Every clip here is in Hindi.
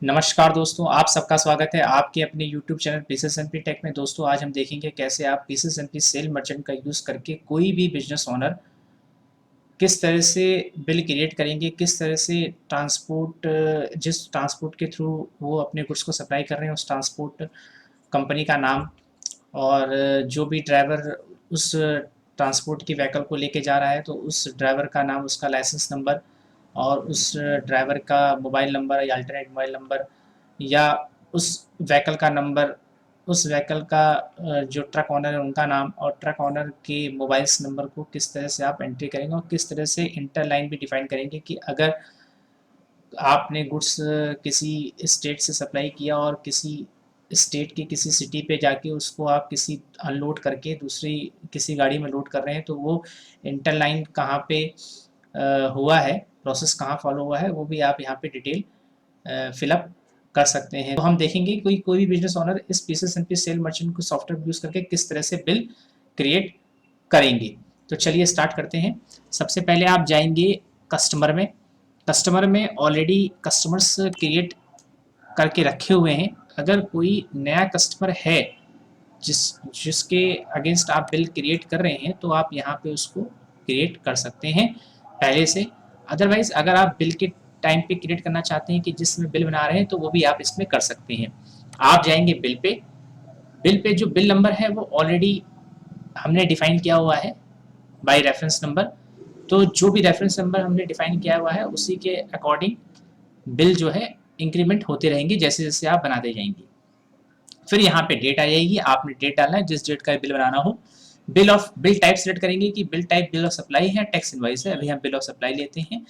नमस्कार दोस्तों, आप सबका स्वागत है आपके अपने YouTube channel pieces and P tech में। दोस्तों आज हम देखेंगे कैसे आप pieces and P sale merchant का यूज़ करके कोई भी बिजनेस ओनर किस तरह से बिल क्रिएट करेंगे, किस तरह से ट्रांसपोर्ट जिस ट्रांसपोर्ट के थ्रू वो अपने गुड्स को सप्लाई कर रहे हैं उस ट्रांसपोर्ट कंपनी का नाम, और जो भी ड्राइवर उस ट्रांसपोर्ट की व्हीकल को लेके जा रहा है तो उस ड्राइवर का नाम, उसका लाइसेंस नंबर और उस ड्राइवर का मोबाइल नंबर या अल्टरनेट मोबाइल नंबर या उस व्हीकल का नंबर, उस व्हीकल का जो ट्रक ऑनर है उनका नाम और ट्रक ऑनर के मोबाइल्स नंबर को किस तरह से आप एंट्री करेंगे और किस तरह से इंटरलाइन भी डिफाइन करेंगे कि अगर आपने गुड्स किसी स्टेट से सप्लाई किया और किसी स्टेट की किसी सिटी पे जाके उसको आप किसी अनलोड करके दूसरी किसी गाड़ी में लोड कर रहे हैं तो वो इंटरलाइन कहाँ पे हुआ है, प्रोसेस कहाँ फॉलो हुआ है, वो भी आप यहाँ पे डिटेल फिलअप कर सकते हैं। तो हम देखेंगे कोई भी बिजनेस ओनर इस pieces and P sale merchant को सॉफ्टवेयर यूज़ करके किस तरह से बिल क्रिएट करेंगे। तो चलिए स्टार्ट करते हैं। सबसे पहले आप जाएंगे कस्टमर में। कस्टमर में ऑलरेडी कस्टमर्स क्रिएट करके रखे हुए हैं। अगर कोई नया कस्टमर है जिसके अगेंस्ट आप बिल क्रिएट कर रहे हैं तो आप यहाँ पे उसको क्रिएट कर सकते हैं पहले से। अदरवाइज अगर आप बिल के टाइम पे क्रिएट करना चाहते हैं कि जिसमें बिल बना रहे हैं तो वो भी आप इसमें कर सकते हैं। आप जाएंगे बिल पे। बिल पे जो बिल नंबर है वो ऑलरेडी हमने डिफाइन किया हुआ है बाय रेफरेंस नंबर। तो जो भी रेफरेंस नंबर हमने डिफाइन किया हुआ है उसी के अकॉर्डिंग बिल जो है इंक्रीमेंट होते रहेंगे जैसे जैसे आप बनाते जाएंगे। फिर यहाँ पे डेट आ जाएगी, आपने डेट डालना है जिस डेट का बिल बनाना हो। बिल टाइप सेलेक्ट करेंगे कि bill type bill of supply है, टैक्स इनवॉइस है। अभी हम बिल ऑफ सप्लाई लेते हैं।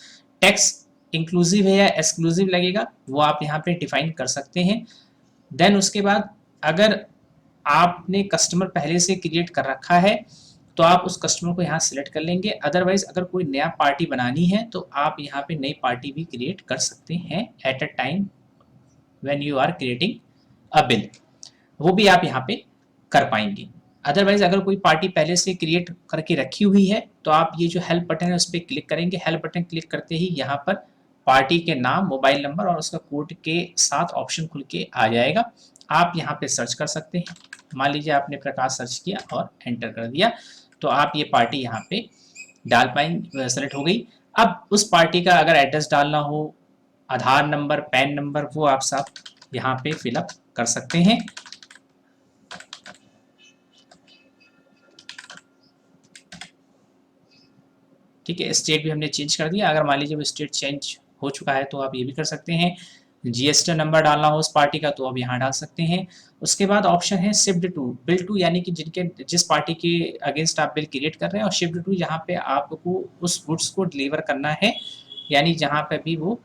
टैक्स इंक्लूसिव है या एक्सक्लूसिव लगेगा वो आप यहाँ पे डिफाइन कर सकते हैं। देन उसके बाद अगर आपने कस्टमर पहले से क्रिएट कर रखा है तो आप उस कस्टमर को यहाँ सिलेक्ट कर लेंगे। अदरवाइज अगर कोई नया पार्टी बनानी है तो आप यहाँ पे नई पार्टी भी क्रिएट कर सकते हैं at a time when you are creating a bill, वो भी आप यहाँ पे कर पाएंगे। अदरवाइज अगर कोई पार्टी पहले से क्रिएट करके रखी हुई है तो आप ये जो हेल्प बटन है उस पर क्लिक करेंगे। हेल्प बटन क्लिक करते ही यहाँ पर पार्टी के नाम, मोबाइल नंबर और उसका कोड के साथ ऑप्शन खुल के आ जाएगा। आप यहाँ पे सर्च कर सकते हैं। मान लीजिए आपने प्रकाश सर्च किया और एंटर कर दिया तो आप ये पार्टी यहाँ पे डाल पाएंगे, सेलेक्ट हो गई। अब उस पार्टी का अगर एड्रेस डालना हो, आधार नंबर, पैन नंबर, वो आप सब यहाँ पे फिलअप कर सकते हैं। ठीक है, स्टेट भी हमने चेंज कर दिया। अगर मान लीजिए वो स्टेट चेंज हो चुका है तो आप ये भी कर सकते हैं। जीएसटी नंबर डालना हो उस पार्टी का तो आप यहाँ डाल सकते हैं। उसके बाद ऑप्शन है शिफ्ट टू बिल टू, यानी कि जिस पार्टी के अगेंस्ट आप बिल क्रिएट कर रहे हैं, और शिफ्ट टू यहाँ पे आपको उस गुड्स को डिलीवर करना है, यानी जहाँ पे भी वो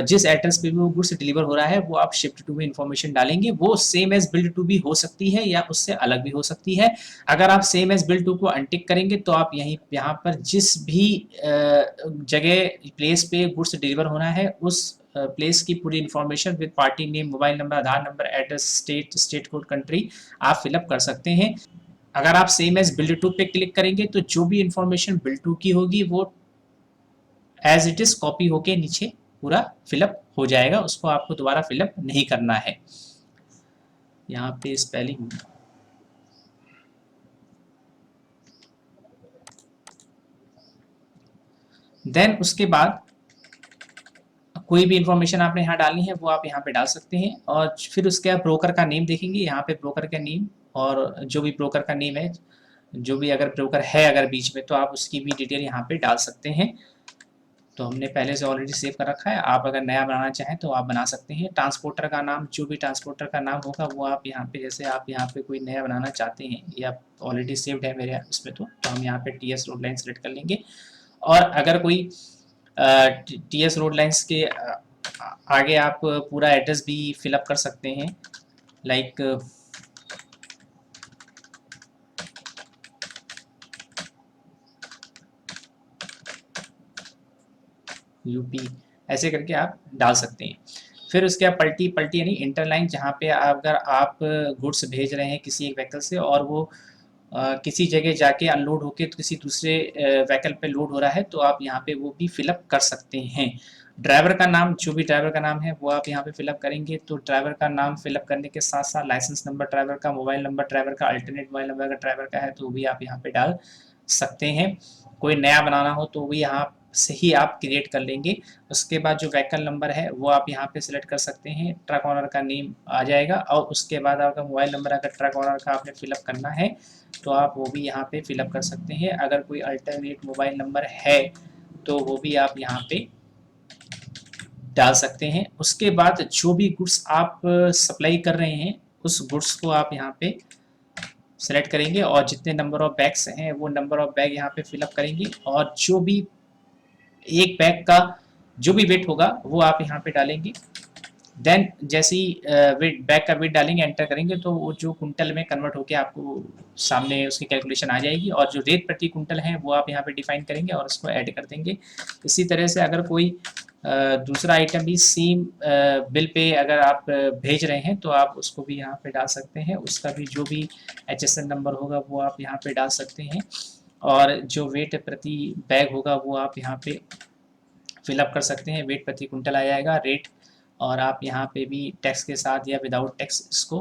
जिस एड्रेस पे भी वो गुड्स डिलीवर हो रहा है वो आप शिफ्ट टू में इंफॉर्मेशन डालेंगे। वो सेम एज बिल्ड टू भी हो सकती है या उससे अलग भी हो सकती है। अगर आप सेम एज बिल्ड टू को अनटिक करेंगे तो आप यहाँ पर जिस भी जगह प्लेस पे गुड्स डिलीवर होना है उस प्लेस की पूरी information with party name, mobile number, Aadhaar number, address, state code, country आप फिलअप कर सकते हैं। अगर आप सेम एज बिल्ड टू पे क्लिक करेंगे तो जो भी इंफॉर्मेशन बिल्ड टू की होगी वो एज इट इज कॉपी होके नीचे पूरा फिलअप हो जाएगा, उसको आपको दोबारा फिलअप नहीं करना है। यहाँ पे स्पेलिंग देन उसके बाद कोई भी इंफॉर्मेशन आपने यहाँ डालनी है वो आप यहाँ पे डाल सकते हैं। और फिर उसके बाद ब्रोकर का नेम देखेंगे, यहाँ पे ब्रोकर का नेम और जो भी ब्रोकर का नेम है, जो भी अगर ब्रोकर है अगर बीच में तो आप उसकी भी डिटेल यहाँ पे डाल सकते हैं। तो हमने पहले से ऑलरेडी सेव कर रखा है। आप अगर नया बनाना चाहें तो आप बना सकते हैं। ट्रांसपोर्टर का नाम, जो भी ट्रांसपोर्टर का नाम होगा वो आप यहाँ पे, जैसे आप यहाँ पे कोई नया बनाना चाहते हैं या ऑलरेडी सेव्ड है मेरे उसमें तो हम यहाँ पे टीएस रोड लाइन सेलेक्ट कर लेंगे। और अगर कोई टीएस रोड लाइन्स के आगे आप पूरा एड्रेस भी फिलअप कर सकते हैं, लाइक यूपी, ऐसे करके आप डाल सकते हैं। फिर उसके बाद पलटी पलटी यानी इंटरलाइन, जहाँ पे अगर आप गुड्स भेज रहे हैं किसी एक व्हीकल से और वो किसी जगह जाके अनलोड होके तो किसी दूसरे व्हीकल पे लोड हो रहा है तो आप यहाँ पे वो भी फिलअप कर सकते हैं। ड्राइवर का नाम, जो भी ड्राइवर का नाम है वो आप यहाँ पे फिलअप करेंगे। तो ड्राइवर का नाम फिलअप करने के साथ साथ लाइसेंस नंबर ड्राइवर का, मोबाइल नंबर ड्राइवर का, अल्टरनेट मोबाइल नंबर अगर ड्राइवर का है तो वो भी आप यहाँ पे डाल सकते हैं। कोई नया बनाना हो तो भी यहाँ से ही आप क्रिएट कर लेंगे। उसके बाद जो व्हीकल नंबर है वो आप यहाँ पे सिलेक्ट कर सकते हैं, ट्रक ऑनर का नेम आ जाएगा, और उसके बाद आपका मोबाइल नंबर अगर ट्रक ऑनर का आपने फिलअप करना है तो आप वो भी यहाँ पे फिलअप कर सकते हैं। अगर कोई अल्टरनेट मोबाइल नंबर है तो वो भी आप यहाँ पे डाल सकते हैं। उसके बाद जो भी गुड्स आप सप्लाई कर रहे हैं उस गुड्स को आप यहाँ पे सेलेक्ट करेंगे, और जितने नंबर ऑफ बैग्स हैं वो नंबर ऑफ बैग यहाँ पे फिलअप करेंगे, और जो भी एक बैग का जो भी वेट होगा वो आप यहाँ पे डालेंगे। देन जैसे ही वेट, बैग का वेट डालेंगे, एंटर करेंगे, तो वो जो कुंटल में कन्वर्ट होकर आपको सामने उसकी कैलकुलेशन आ जाएगी, और जो रेट प्रति कुंटल है वो आप यहाँ पे डिफाइन करेंगे और उसको ऐड कर देंगे। इसी तरह से अगर कोई दूसरा आइटम भी सेम बिल पे अगर आप भेज रहे हैं तो आप उसको भी यहाँ पे डाल सकते हैं, उसका भी जो भी HSN नंबर होगा वो आप यहाँ पे डाल सकते हैं, और जो वेट प्रति बैग होगा वो आप यहाँ पे फिलअप कर सकते हैं। वेट प्रति कुंटल आ जाएगा, रेट, और आप यहाँ पे भी टैक्स के साथ या विदाउट टैक्स इसको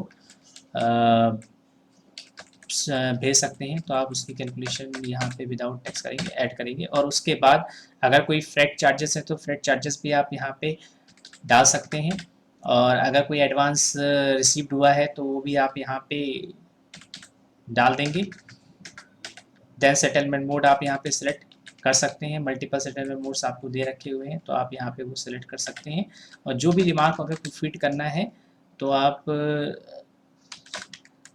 भेज सकते हैं। तो आप उसकी कैलकुलेशन यहाँ पे विदाउट टैक्स करेंगे, ऐड करेंगे, और उसके बाद अगर कोई फ्रेट चार्जेस है तो फ्रेट चार्जेस भी आप यहाँ पे डाल सकते हैं, और अगर कोई एडवांस रिसीव्ड हुआ है तो वो भी आप यहाँ पे डाल देंगे। देन सेटलमेंट मोड आप यहाँ पे सिलेक्ट कर सकते हैं, मल्टीपल सेटलमेंट मोड्स आपको दे रखे हुए हैं तो आप यहाँ पे वो सिलेक्ट कर सकते हैं, और जो भी रिमार्क अगर कोई फिट करना है तो आप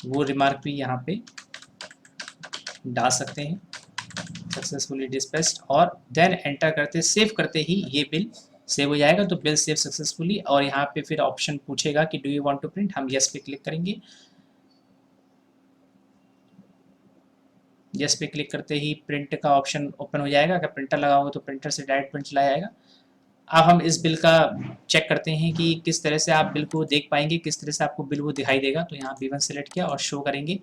वो रिमार्क भी यहाँ पे डाल सकते हैं। सक्सेसफुली डिस्पैच्ड, और देन एंटर करते, सेव करते ही ये बिल सेव हो जाएगा। तो बिल सेव सक्सेसफुली, और यहाँ पे फिर ऑप्शन पूछेगा कि do you want to print, हम यस पे क्लिक करेंगे। यस पे क्लिक करते ही प्रिंट का ऑप्शन ओपन हो जाएगा। अगर प्रिंटर लगा होगा तो प्रिंटर से डायरेक्ट प्रिंट चला जाएगा। अब हम इस बिल का चेक करते हैं कि किस तरह से आप बिल को देख पाएंगे, किस तरह से आपको बिल वो दिखाई देगा। तो यहाँ B1 सेलेक्ट किया और शो करेंगे,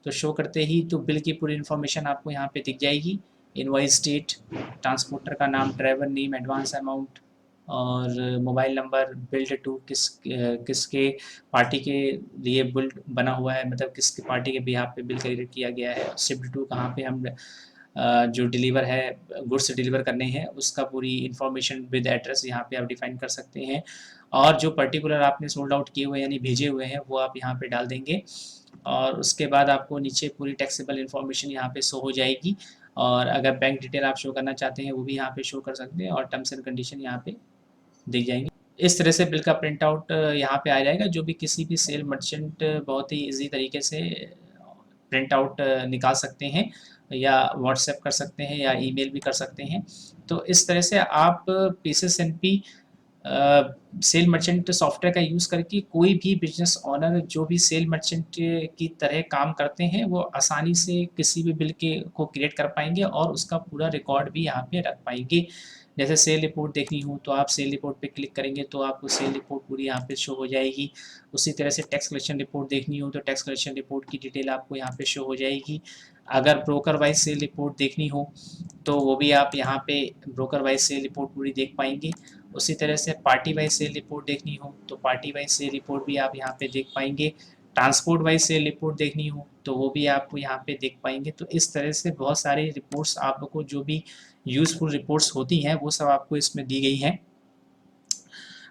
तो शो करते ही तो बिल की पूरी इन्फॉर्मेशन आपको यहाँ पे दिख जाएगी। इनवॉइस डेट, ट्रांसपोर्टर का नाम, ड्राइवर नेम, एडवांस अमाउंट, और मोबाइल नंबर, बिल्ड टू किसके पार्टी के लिए बिल बना हुआ है, मतलब किसके पार्टी के बिहाफ पे बिल क्रिएट किया गया है, शिफ्ट टू कहाँ पे हम जो डिलीवर है, गुड्स डिलीवर करने हैं उसका पूरी इन्फॉर्मेशन विद एड्रेस यहाँ पे आप डिफाइन कर सकते हैं, और जो पर्टिकुलर आपने सोल्ड आउट किए हुए यानी भेजे हुए हैं वो आप यहाँ पे डाल देंगे, और उसके बाद आपको नीचे पूरी टैक्सेबल इन्फॉर्मेशन यहाँ पे शो हो जाएगी, और अगर बैंक डिटेल आप शो करना चाहते हैं वो भी यहाँ पे शो कर सकते हैं, और टर्म्स एंड कंडीशन यहाँ पे दिख जाएंगे। इस तरह से बिल का प्रिंट आउट यहाँ पे आ जाएगा, जो भी किसी भी सेल मर्चेंट बहुत ही ईजी तरीके से प्रिंट आउट निकाल सकते हैं, या व्हाट्सएप कर सकते हैं, या ईमेल भी कर सकते हैं। तो इस तरह से आप PCSNP सेल मर्चेंट सॉफ्टवेयर का यूज़ करके कोई भी बिजनेस ओनर जो भी सेल मर्चेंट की तरह काम करते हैं वो आसानी से किसी भी बिल के को क्रिएट कर पाएंगे, और उसका पूरा रिकॉर्ड भी यहाँ पे रख पाएंगे। जैसे सेल रिपोर्ट देखनी हो तो आप सेल रिपोर्ट पे क्लिक करेंगे तो आपको सेल रिपोर्ट पूरी यहाँ पे शो हो जाएगी। उसी तरह से टैक्स कलेक्शन रिपोर्ट देखनी हो तो टैक्स कलेक्शन रिपोर्ट की डिटेल आपको यहाँ पे शो हो जाएगी। अगर ब्रोकर वाइज सेल रिपोर्ट देखनी हो तो वो भी आप यहाँ पे ब्रोकर वाइज सेल रिपोर्ट पूरी देख पाएंगे। उसी तरह से पार्टी वाइज सेल रिपोर्ट देखनी हो तो पार्टी वाइज सेल रिपोर्ट भी आप यहाँ पे देख पाएंगे। ट्रांसपोर्ट वाइज सेल रिपोर्ट देखनी हो तो वो भी आपको यहाँ पे देख पाएंगे। तो इस तरह से बहुत सारी रिपोर्ट्स आपको जो भी यूजफुल रिपोर्ट्स होती हैं वो सब आपको इसमें दी गई हैं।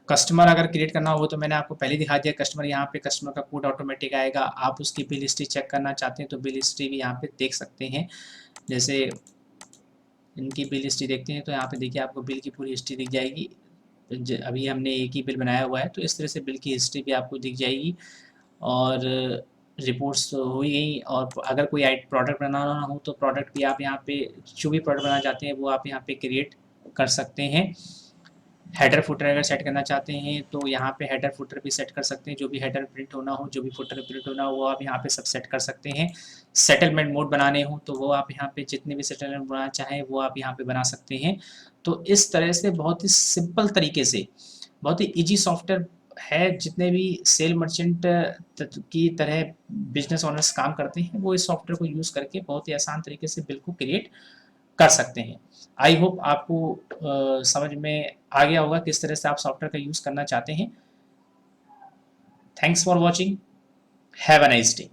कस्टमर अगर क्रिएट करना हो तो मैंने आपको पहले दिखा दिया, कस्टमर यहाँ पे कस्टमर का कोड ऑटोमेटिक आएगा। आप उसकी बिल हिस्ट्री चेक करना चाहते हैं तो बिल हिस्ट्री भी यहाँ पे देख सकते हैं। जैसे इनकी बिल हिस्ट्री देखते हैं तो यहाँ पे देखिए आपको बिल की पूरी हिस्ट्री दिख जाएगी। अभी हमने एक ही बिल बनाया हुआ है तो इस तरह से बिल की हिस्ट्री भी आपको दिख जाएगी, और रिपोर्ट्स हो ही गई। और अगर कोई प्रोडक्ट बनाना हो तो प्रोडक्ट भी आप यहाँ पे जो भी प्रोडक्ट बनाना चाहते हैं वो आप यहाँ पे क्रिएट कर सकते हैं। हेडर फुटर अगर सेट करना चाहते हैं तो यहाँ पे हेडर फुटर भी सेट कर सकते हैं। जो भी हेडर प्रिंट होना हो, जो भी फुटर प्रिंट होना हो वो आप यहाँ पे सब सेट कर सकते हैं। सेटलमेंट मोड बनाने हो तो वो आप यहाँ पे जितने भी सेटलमेंट बनाना चाहें वो आप यहाँ पे बना सकते हैं। तो इस तरह से बहुत ही सिंपल तरीके से, बहुत ही ईजी सॉफ्टवेयर है। जितने भी सेल मर्चेंट की तरह बिजनेस ओनर्स काम करते हैं वो इस सॉफ्टवेयर को यूज़ करके बहुत ही आसान तरीके से बिल को क्रिएट कर सकते हैं। आई होप आपको समझ में आ गया होगा किस तरह से आप सॉफ्टवेयर का यूज़ करना चाहते हैं। Thanks for watching, have a nice day.